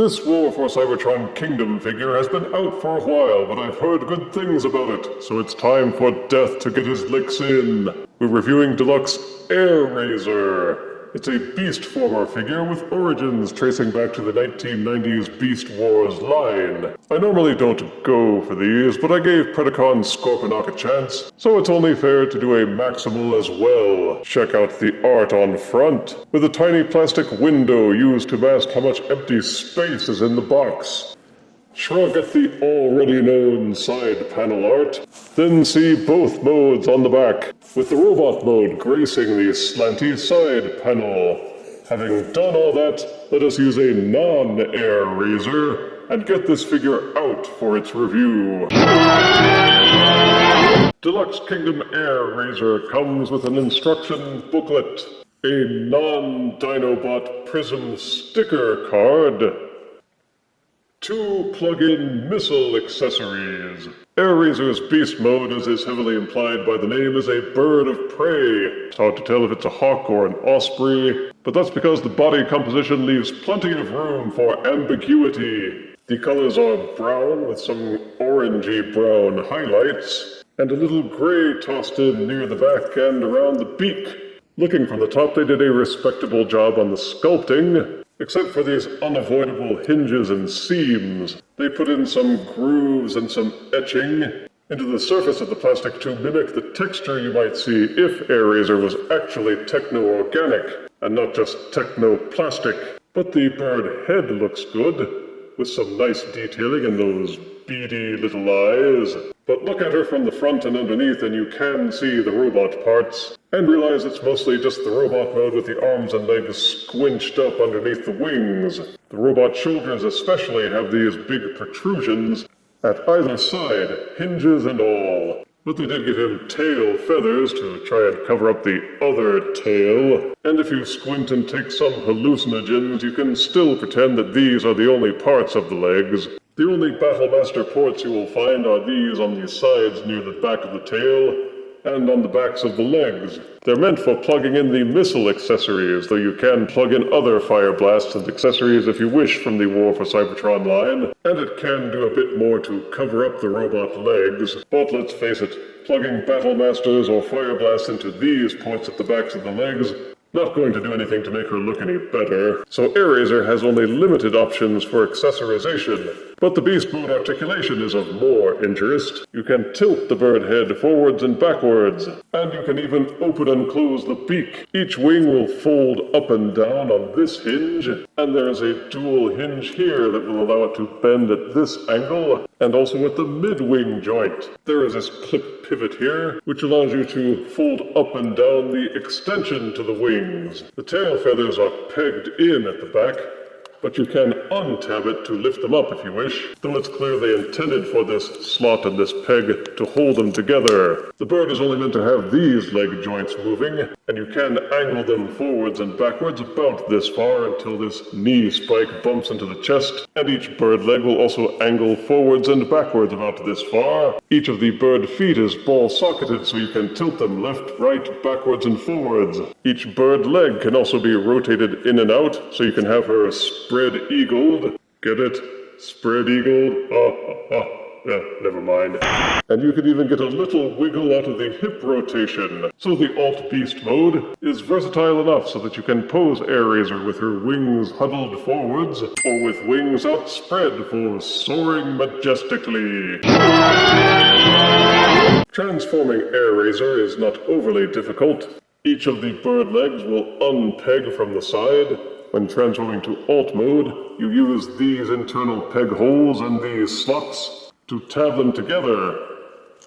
This War for Cybertron Kingdom figure has been out for a while, but I've heard good things about it, so it's time for Death to get his licks in. We're reviewing Deluxe Airazor. It's a Beast Former figure with origins tracing back to the 1990s Beast Wars line. I normally don't go for these, but I gave Predacon Scorponok a chance, so it's only fair to do a Maximal as well. Check out the art on front, with a tiny plastic window used to mask how much empty space is in the box. Shrug at the already known side panel art, then see both modes on the back, with the robot mode gracing the slanty side panel. Having done all that, let us use a non-Airazor and get this figure out for its review. Deluxe Kingdom Airazor comes with an instruction booklet, a non-Dinobot Prism sticker card, 2 plug-in missile accessories. Airazor's beast mode, as is heavily implied by the name, is a bird of prey. It's hard to tell if it's a hawk or an osprey, but that's because the body composition leaves plenty of room for ambiguity. The colors are brown with some orangey brown highlights, and a little gray tossed in near the back and around the beak. Looking from the top, they did a respectable job on the sculpting, except for these unavoidable hinges and seams. They put in some grooves and some etching into the surface of the plastic to mimic the texture you might see if Airazor was actually techno-organic and not just techno-plastic. But the bird head looks good, with some nice detailing in those beady little eyes. But look at her from the front and underneath and you can see the robot parts, and realize it's mostly just the robot mode with the arms and legs squinched up underneath the wings. The robot shoulders especially have these big protrusions at either side, hinges and all. But they did give him tail feathers to try and cover up the other tail. And if you squint and take some hallucinogens, you can still pretend that these are the only parts of the legs. The only Battlemaster ports you will find are these on the sides near the back of the tail, and on the backs of the legs. They're meant for plugging in the missile accessories, though you can plug in other fire blasts and accessories if you wish from the War for Cybertron line, and it can do a bit more to cover up the robot legs. But let's face it, plugging Battlemasters or fire blasts into these ports at the backs of the legs not going to do anything to make her look any better. So Airazor has only limited options for accessorization. But the beast mode articulation is of more interest. You can tilt the bird head forwards and backwards, and you can even open and close the beak. Each wing will fold up and down on this hinge, and there is a dual hinge here that will allow it to bend at this angle, and also at the mid-wing joint. There is this clip pivot here, which allows you to fold up and down the extension to the wings. The tail feathers are pegged in at the back, but you can untab it to lift them up if you wish, though it's clear they intended for this slot and this peg to hold them together. The bird is only meant to have these leg joints moving, and you can angle them forwards and backwards about this far until this knee spike bumps into the chest, and each bird leg will also angle forwards and backwards about this far. Each of the bird feet is ball-socketed, so you can tilt them left, right, backwards, and forwards. Each bird leg can also be rotated in and out, so you can have her spread-eagled. Get it? Spread-eagled? Yeah, never mind. And you can even get a little wiggle out of the hip rotation. So the Alt-Beast mode is versatile enough so that you can pose Airazor with her wings huddled forwards, or with wings outspread for soaring majestically. Transforming Airazor is not overly difficult. Each of the bird legs will unpeg from the side. When transforming to Alt mode, you use these internal peg holes and these slots to tab them together.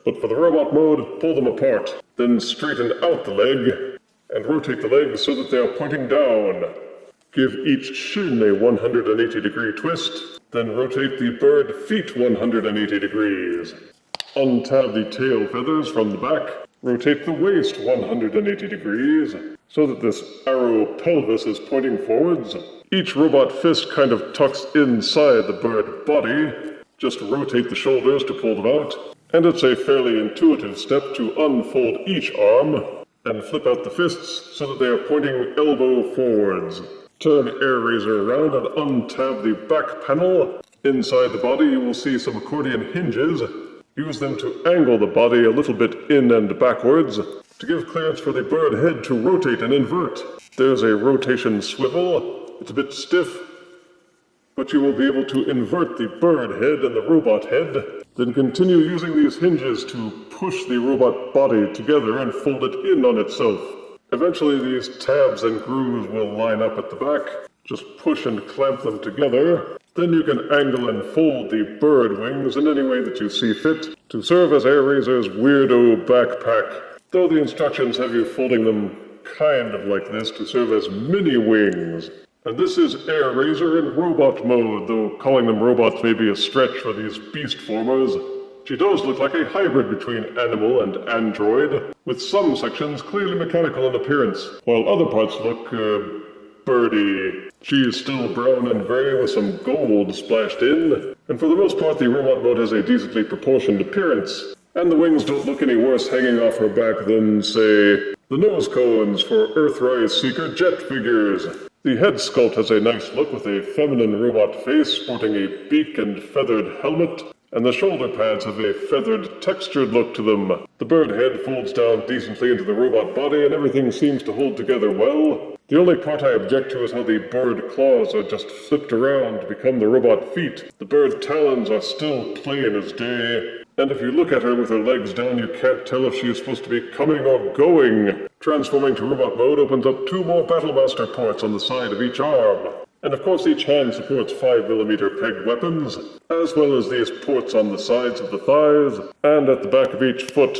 But for the robot mode, pull them apart, then straighten out the leg, and rotate the legs so that they are pointing down. Give each shin a 180-degree twist, then rotate the bird feet 180 degrees. Untab the tail feathers from the back, rotate the waist 180 degrees, so that this arrow pelvis is pointing forwards. Each robot fist kind of tucks inside the bird body. Just rotate the shoulders to pull them out, and it's a fairly intuitive step to unfold each arm and flip out the fists so that they are pointing elbow forwards. Turn Airazor around and untab the back panel. Inside the body you will see some accordion hinges. Use them to angle the body a little bit in and backwards to give clearance for the bird head to rotate and invert. There's a rotation swivel. It's a bit stiff, but you will be able to invert the bird head and the robot head. Then continue using these hinges to push the robot body together and fold it in on itself. Eventually these tabs and grooves will line up at the back. Just push and clamp them together. Then you can angle and fold the bird wings in any way that you see fit to serve as Airazor's weirdo backpack. Though the instructions have you folding them kind of like this to serve as mini wings. And this is Airazor in robot mode, though calling them robots may be a stretch for these beast formers. She does look like a hybrid between animal and android, with some sections clearly mechanical in appearance, while other parts look, birdie. She is still brown and gray with some gold splashed in, and for the most part the robot mode has a decently proportioned appearance, and the wings don't look any worse hanging off her back than, say, the nose cones for Earthrise Seeker jet figures. The head sculpt has a nice look with a feminine robot face sporting a beak and feathered helmet, and the shoulder pads have a feathered, textured look to them. The bird head folds down decently into the robot body and everything seems to hold together well. The only part I object to is how the bird claws are just flipped around to become the robot feet. The bird talons are still plain as day, and if you look at her with her legs down you can't tell if she is supposed to be coming or going. Transforming to robot mode opens up 2 more Battlemaster ports on the side of each arm. And of course each hand supports 5mm pegged weapons, as well as these ports on the sides of the thighs and at the back of each foot.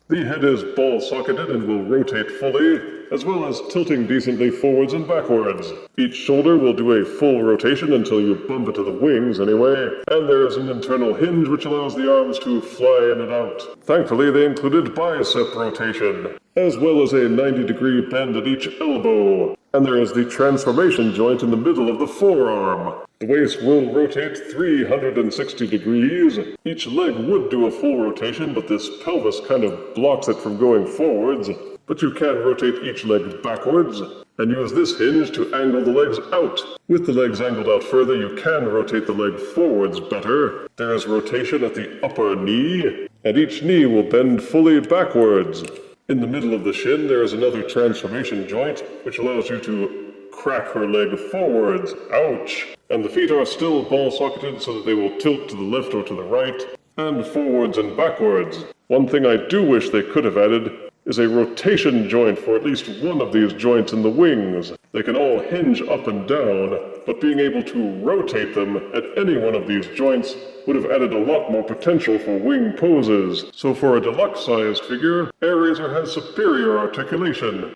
The head is ball-socketed and will rotate fully, as well as tilting decently forwards and backwards. Each shoulder will do a full rotation until you bump into the wings anyway, and there is an internal hinge which allows the arms to fly in and out. Thankfully they included bicep rotation, as well as a 90-degree bend at each elbow. And there is the transformation joint in the middle of the forearm. The waist will rotate 360 degrees. Each leg would do a full rotation, but this pelvis kind of blocks it from going forwards. But you can rotate each leg backwards, and use this hinge to angle the legs out. With the legs angled out further, you can rotate the leg forwards better. There is rotation at the upper knee, and each knee will bend fully backwards. In the middle of the shin, there is another transformation joint, which allows you to crack her leg forwards. Ouch! And the feet are still ball-socketed so that they will tilt to the left or to the right, and forwards and backwards. One thing I do wish they could have added is a rotation joint for at least one of these joints in the wings. They can all hinge up and down, but being able to rotate them at any one of these joints would have added a lot more potential for wing poses. So for a deluxe-sized figure, Airazor has superior articulation.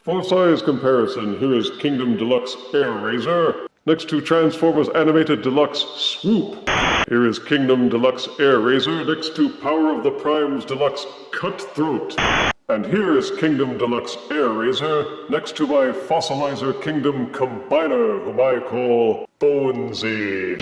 For size comparison, here is Kingdom Deluxe Airazor next to Transformers Animated Deluxe Swoop. Here is Kingdom Deluxe Airazor next to Power of the Primes Deluxe Cutthroat. And here is Kingdom Deluxe Airazor next to my Fossilizer Kingdom Combiner, whom I call Bonesy.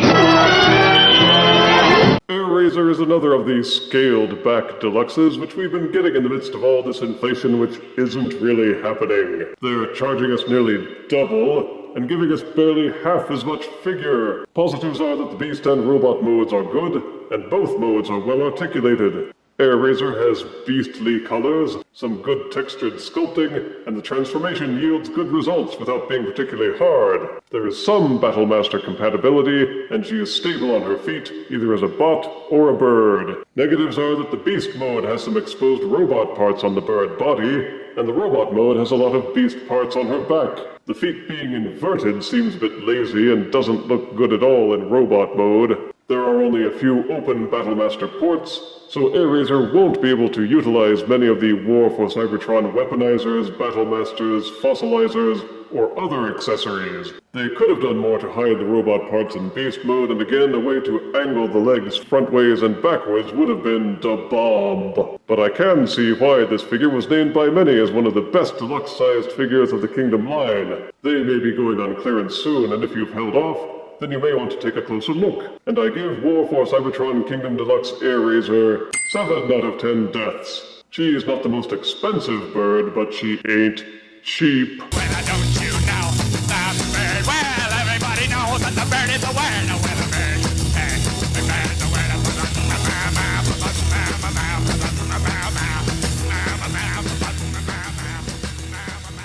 Airazor is another of these scaled-back deluxes, which we've been getting in the midst of all this inflation, which isn't really happening. They're charging us nearly double, and giving us barely half as much figure. Positives are that the Beast and Robot modes are good, and both modes are well articulated. Airazor has beastly colors, some good textured sculpting, and the transformation yields good results without being particularly hard. There is some Battlemaster compatibility, and she is stable on her feet, either as a bot or a bird. Negatives are that the Beast mode has some exposed robot parts on the bird body, and the Robot mode has a lot of Beast parts on her back. The feet being inverted seems a bit lazy and doesn't look good at all in Robot mode. There are only a few open Battlemaster ports, so Airazor won't be able to utilize many of the War for Cybertron weaponizers, Battlemasters, fossilizers, or other accessories. They could have done more to hide the robot parts in Beast mode, and again, a way to angle the legs frontways and backwards would have been da bomb. But I can see why this figure was named by many as one of the best deluxe-sized figures of the Kingdom line. They may be going on clearance soon, and if you've held off, then you may want to take a closer look. And I give War for Cybertron Kingdom Deluxe Airazor 7 out of 10 deaths. She is not the most expensive bird, but she ain't cheap. Why don't you